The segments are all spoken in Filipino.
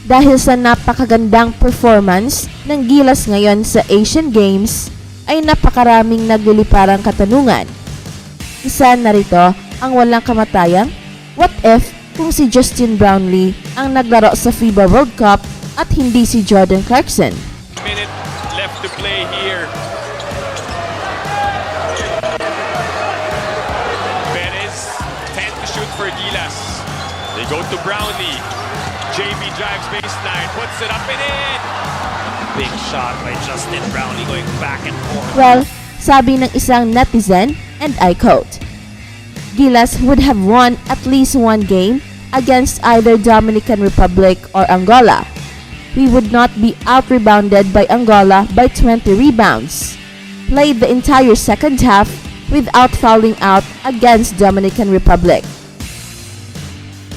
Dahil sa napakagandang performance ng Gilas ngayon sa Asian Games, ay napakaraming nagliliparang katanungan. Isa na rito ang walang kamatayang, what if kung si Justin Brownlee ang naglaro sa FIBA World Cup at hindi si Jordan Clarkson? Minute left to play here. Perez, 10 to shoot for Gilas. They go to Brownlee. JB drives baseline, puts it up and in. Big shot by Justin Brownlee going back and forth. Well, sabi ng isang netizen, and I quote, Gilas would have won at least one game against either Dominican Republic or Angola. We would not be out-rebounded by Angola by 20 rebounds. Played the entire second half without fouling out against Dominican Republic.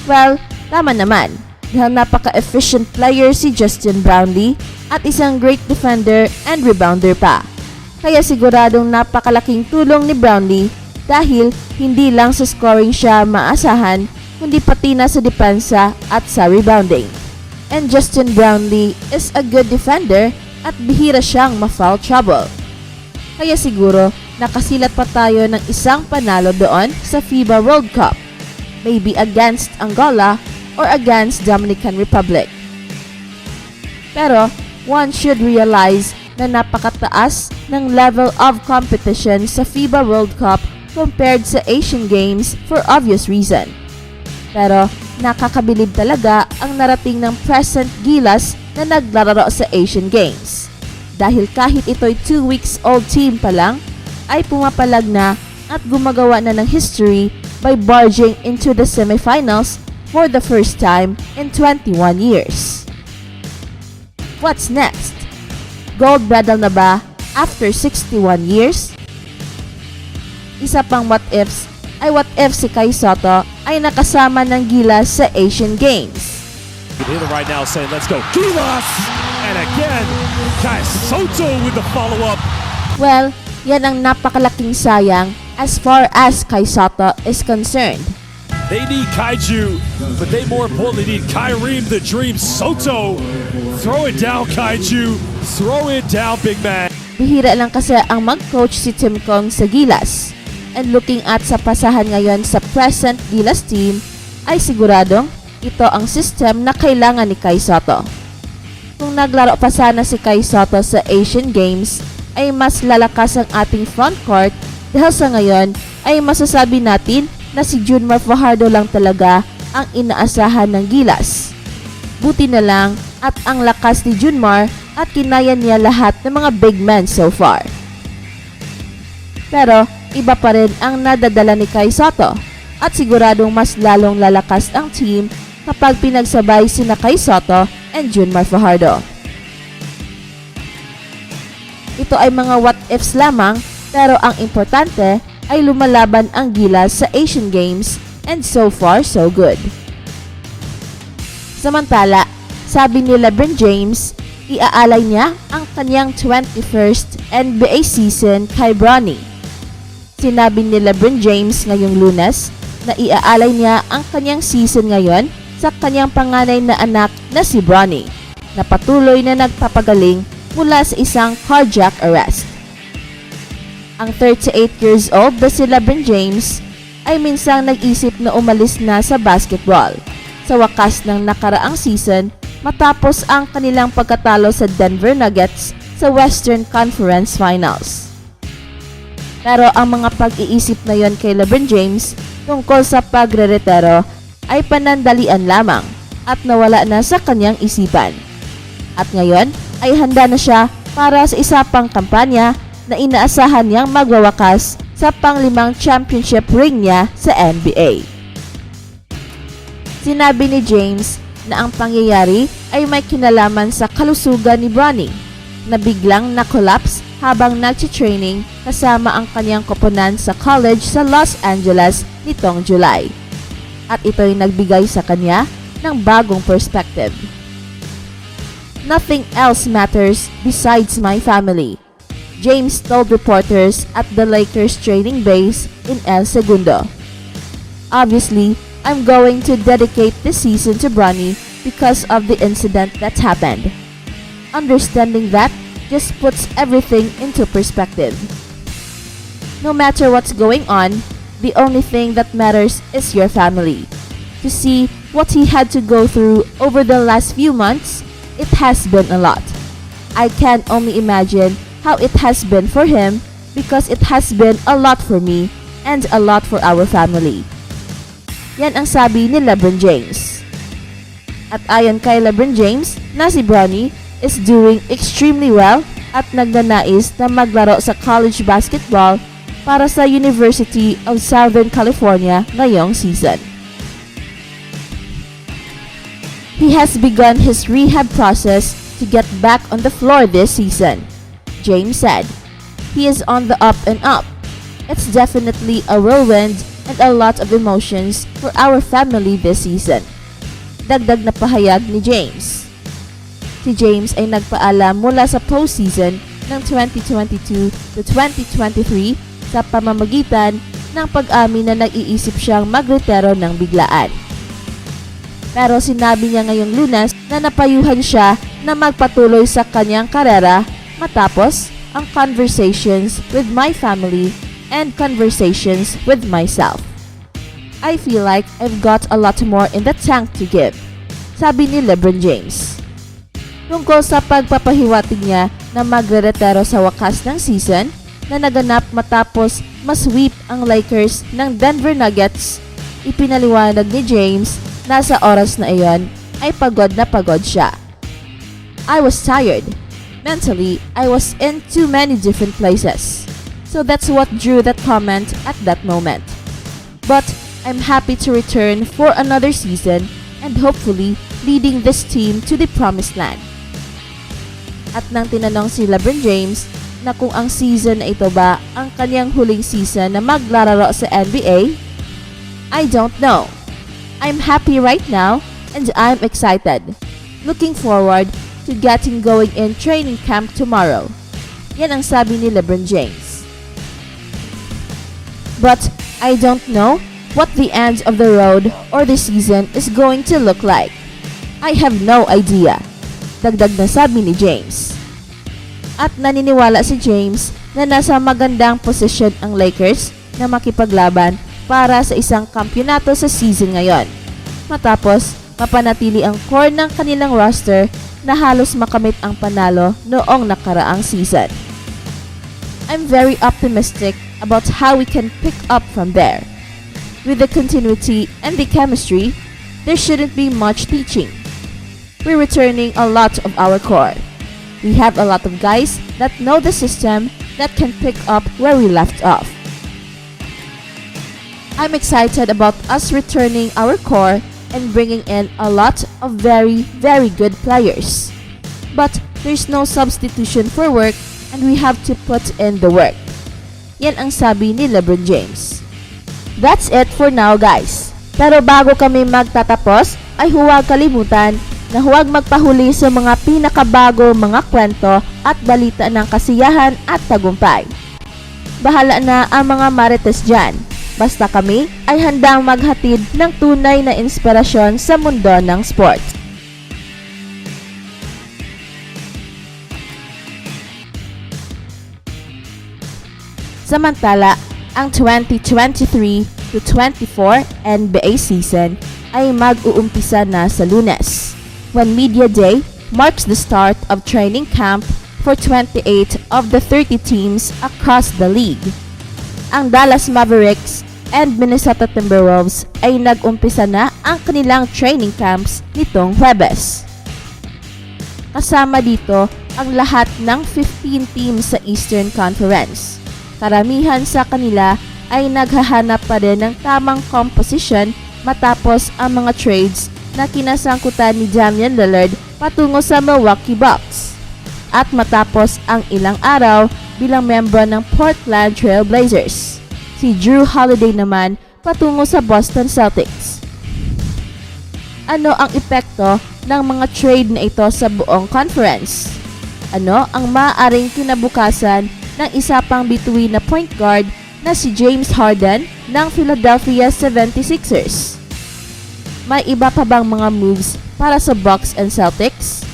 Well, tama naman, dahil napaka-efficient player si Justin Brownlee at isang great defender and rebounder pa. Kaya siguradong napakalaking tulong ni Brownlee dahil hindi lang sa scoring siya maasahan, kundi pati na sa depensa at sa rebounding. And Justin Brownlee is a good defender at bihira siyang ma-foul trouble. Kaya siguro nakasilat pa tayo ng isang panalo doon sa FIBA World Cup, maybe against Angola or against Dominican Republic. Pero one should realize na napakataas ng level of competition sa FIBA World Cup compared sa Asian Games for obvious reason. Pero nakakabilib talaga ang narating ng present Gilas na naglalaro sa Asian Games. Dahil kahit ito'y 2 weeks old team pa lang, ay pumapalag na at gumagawa na ng history by barging into the semifinals for the first time in 21 years. What's next? Gold medal na ba after 61 years? Isa pang what ifs ay what if si Kai Sotto ay nakasama ng Gilas sa Asian Games. Here right now saying, let's go Gilas! And again, Kai Sotto with the follow-up. Well, yan ang napakalaking sayang as far as Kai Sotto is concerned. They need Kaiju, but they more importantly need Kyriem the Dream Sotto. Throw it down, Kaiju. Throw it down, big man. Bihira lang kasi ang mag-coach si Tim Kong sa Gilas. And looking at sa pasahan ngayon sa present Gilas team, ay siguradong ito ang system na kailangan ni Kai Sotto. Kung naglaro pa sana si Kai Sotto sa Asian Games, ay mas lalakas ang ating frontcourt dahil sa ngayon ay masasabi natin na si Junmar Fajardo lang talaga ang inaasahan ng Gilas. Buti na lang at ang lakas ni Junmar at kinaya niya lahat ng mga big men so far. Pero iba pa rin ang nadadala ni Kai Sotto at siguradong mas lalong lalakas ang team kapag pinagsabay sina Kai Sotto and Junmar Fajardo. Ito ay mga what ifs lamang, pero ang importante ay lumalaban ang Gilas sa Asian Games and so far so good. Samantala, sabi ni LeBron James, iaalay niya ang kanyang 21st NBA season kay Bronny. Sinabi ni LeBron James ngayong Lunes na iaalay niya ang kanyang season ngayon sa kanyang panganay na anak na si Bronny, na patuloy na nagpapagaling mula sa isang cardiac arrest. Ang 38 years old na si LeBron James ay minsang nag-isip na umalis na sa basketball sa wakas ng nakaraang season matapos ang kanilang pagkatalo sa Denver Nuggets sa Western Conference Finals. Pero ang mga pag-iisip na yon kay LeBron James tungkol sa pagre-retiro ay panandalian lamang at nawala na sa kanyang isipan. At ngayon ay handa na siya para sa isa pang kampanya na inaasahan niyang magwawakas sa pang-5 championship ring niya sa NBA. Sinabi ni James na ang pangyayari ay may kinalaman sa kalusugan ni Bronny na biglang na-collapse habang nagti-training kasama ang kanyang koponan sa college sa Los Angeles nitong July. At ito'y nagbigay sa kanya ng bagong perspective. Nothing else matters besides my family, James told reporters at the Lakers training base in El Segundo. Obviously, I'm going to dedicate this season to Bronny because of the incident that happened. Understanding that just puts everything into perspective. No matter what's going on, the only thing that matters is your family. To see what he had to go through over the last few months, it has been a lot. I can only imagine how it has been for him because it has been a lot for me and a lot for our family. Yan ang sabi ni LeBron James. At ayon kay LeBron James na si Bronny is doing extremely well at nagnanais na maglaro sa college basketball para sa University of Southern California ngayong season. He has begun his rehab process to get back on the floor this season, James said. He is on the up and up. It's definitely a whirlwind and a lot of emotions for our family this season. Dagdag na pahayag ni James. Si James ay nagpaalam mula sa postseason ng 2022 to 2023 sa pamamagitan ng pag-amin na nag-iisip siyang magretiro ng biglaan. Pero sinabi niya ngayong Lunes na napayuhan siya na magpatuloy sa kanyang karera matapos ang conversations with my family and conversations with myself. I feel like I've got a lot more in the tank to give, sabi ni LeBron James. Tungkol sa pagpapahiwatig niya na magre-retiro sa wakas ng season na naganap matapos masweep ang Lakers ng Denver Nuggets, ipinaliwanag ni James na sa oras na iyon ay pagod na pagod siya. I was tired. Mentally, I was in too many different places. So that's what drew that comment at that moment. But I'm happy to return for another season and hopefully leading this team to the promised land. At nang tinanong si LeBron James na kung ang season na ito ba ang kanyang huling season na maglalaro sa NBA, I don't know. I'm happy right now and I'm excited. Looking forward to getting going in training camp tomorrow. Yan ang sabi ni LeBron James. But I don't know what the end of the road or the season is going to look like. I have no idea. Dagdag na sabi ni James. At naniniwala si James na nasa magandang posisyon ang Lakers na makipaglaban para sa isang kampyonato sa season ngayon. Matapos, mapanatili ang core ng kanilang roster na halos makamit ang panalo noong nakaraang season. I'm very optimistic about how we can pick up from there. With the continuity and the chemistry, there shouldn't be much teaching. We're returning a lot of our core. We have a lot of guys that know the system that can pick up where we left off. I'm excited about us returning our core and bringing in a lot of very, very good players. But there's no substitution for work and we have to put in the work. Yan ang sabi ni LeBron James. That's it for now, guys. Pero bago kami magtatapos, ay huwag kalimutan na huwag magpahuli sa mga pinakabago mga kwento at balita ng kasiyahan at tagumpay. Bahala na ang mga marites dyan. Basta kami ay handang maghatid ng tunay na inspirasyon sa mundo ng sports. Samantala, ang 2023 to 24 NBA season ay mag-uumpisa na sa Lunes, when Media Day marks the start of training camp for 28 of the 30 teams across the league. Ang Dallas Mavericks and Minnesota Timberwolves ay nag-umpisa na ang kanilang training camps nitong Huwebes. Kasama dito ang lahat ng 15 teams sa Eastern Conference. Karamihan sa kanila ay naghahanap pa rin ng tamang composition matapos ang mga trades na kinasangkutan ni Damian Lillard patungo sa Milwaukee Bucks. At matapos ang ilang araw bilang membro ng Portland Trail Blazers. Si Jrue Holiday naman patungo sa Boston Celtics. Ano ang epekto ng mga trade na ito sa buong conference? Ano ang maaaring kinabukasan ng isa pang bituin na point guard na si James Harden ng Philadelphia 76ers? may iba pa bang mga moves para sa Bucks and Celtics?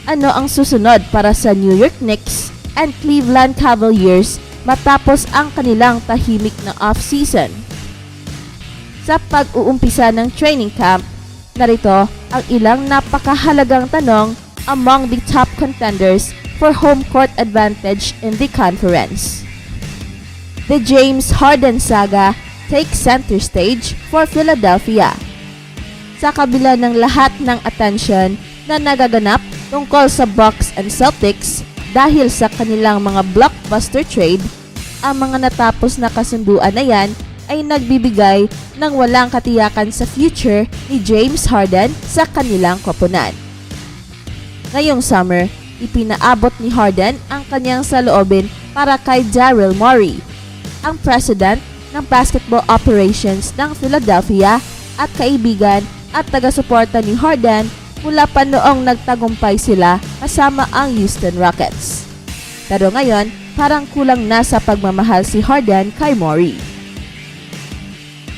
Ano ang susunod para sa New York Knicks and Cleveland Cavaliers matapos ang kanilang tahimik na off-season? Sa pag-uumpisa ng training camp, narito ang ilang napakahalagang tanong among the top contenders for home court advantage in the conference. The James Harden saga takes center stage for Philadelphia. Sa kabila ng lahat ng attention na nagaganap tungkol sa Bucks and Celtics dahil sa kanilang mga blockbuster trade, ang mga natapos na kasunduan na yan ay nagbibigay ng walang katiyakan sa future ni James Harden sa kanilang koponan. Ngayong summer, ipinaabot ni Harden ang kanyang saloobin para kay Daryl Morey, ang president ng basketball operations ng Philadelphia at kaibigan at taga-suporta ni Harden mula pa noong nagtagumpay sila kasama ang Houston Rockets. Pero ngayon, parang kulang na sa pagmamahal si Harden kay Morey.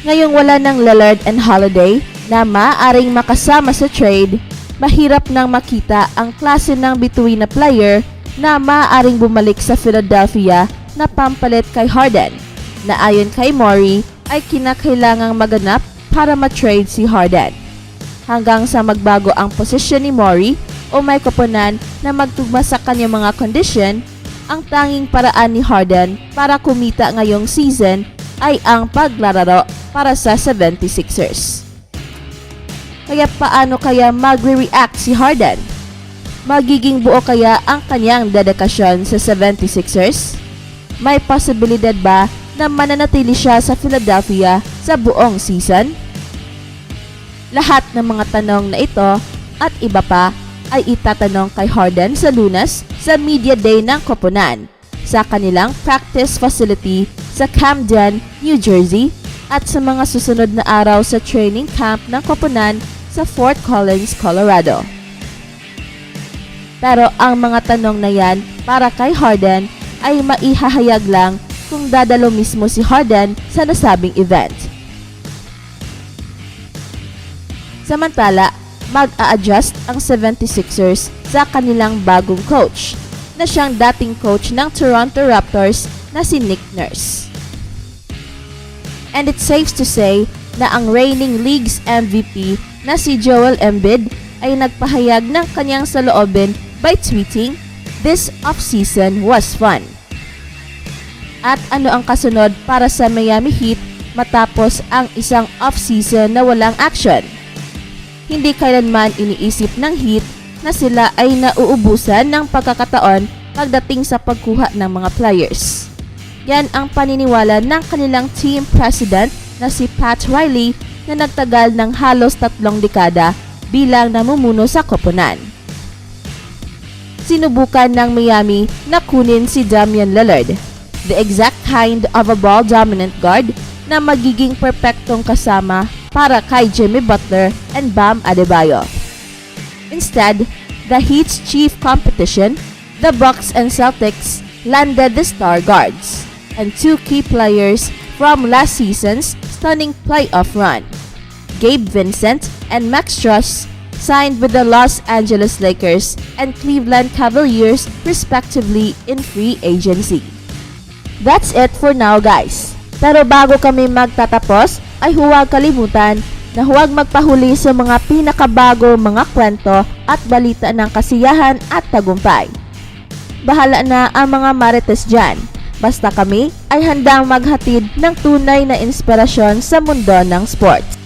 Ngayong wala ng Lillard and Holiday na maaaring makasama sa trade, mahirap nang makita ang klase ng bituin na player na maaaring bumalik sa Philadelphia na pampalit kay Harden, na ayon kay Morey ay kinakailangang maganap para ma-trade si Harden. Hanggang sa magbago ang posisyon ni Morey o may koponan na magtugma sa kanyang mga kondisyon, ang tanging paraan ni Harden para kumita ngayong season ay ang paglalaro para sa 76ers. Kaya paano kaya magre-react si Harden? Magiging buo kaya ang kanyang dedikasyon sa 76ers? May posibilidad ba na mananatili siya sa Philadelphia sa buong season? Lahat ng mga tanong na ito at iba pa ay itatanong kay Harden sa Lunes sa Media Day ng koponan sa kanilang practice facility sa Camden, New Jersey at sa mga susunod na araw sa training camp ng koponan sa Fort Collins, Colorado. Pero ang mga tanong na yan para kay Harden ay maihahayag lang kung dadalo mismo si Harden sa nasabing event. Samantala, mag-a-adjust ang 76ers sa kanilang bagong coach na siyang dating coach ng Toronto Raptors na si Nick Nurse. And it's safe to say na ang reigning league's MVP na si Joel Embiid ay nagpahayag ng kanyang saloobin by tweeting, "This offseason was fun." At ano ang kasunod para sa Miami Heat matapos ang isang offseason na walang action? Hindi kailanman iniisip ng Heat na sila ay nauubusan ng pagkakataon pagdating sa pagkuha ng mga players. Yan ang paniniwala ng kanilang team president na si Pat Riley na nagtagal ng halos 3 dekada bilang namumuno sa koponan. Sinubukan ng Miami na kunin si Damian Lillard, the exact kind of a ball-dominant guard na magiging perpektong kasama para kay Jimmy Butler and Bam Adebayo. Instead, the Heat's chief competition, the Bucks and Celtics, landed the star guards and 2 key players from last season's stunning playoff run. Gabe Vincent and Max Strus signed with the Los Angeles Lakers and Cleveland Cavaliers respectively in free agency. That's it for now, guys. Pero bago kami magtatapos, ay huwag kalimutan na huwag magpahuli sa mga pinakabago mga kwento at balita ng kasiyahan at tagumpay. Bahala na ang mga marites dyan. Basta kami ay handang maghatid ng tunay na inspirasyon sa mundo ng sports.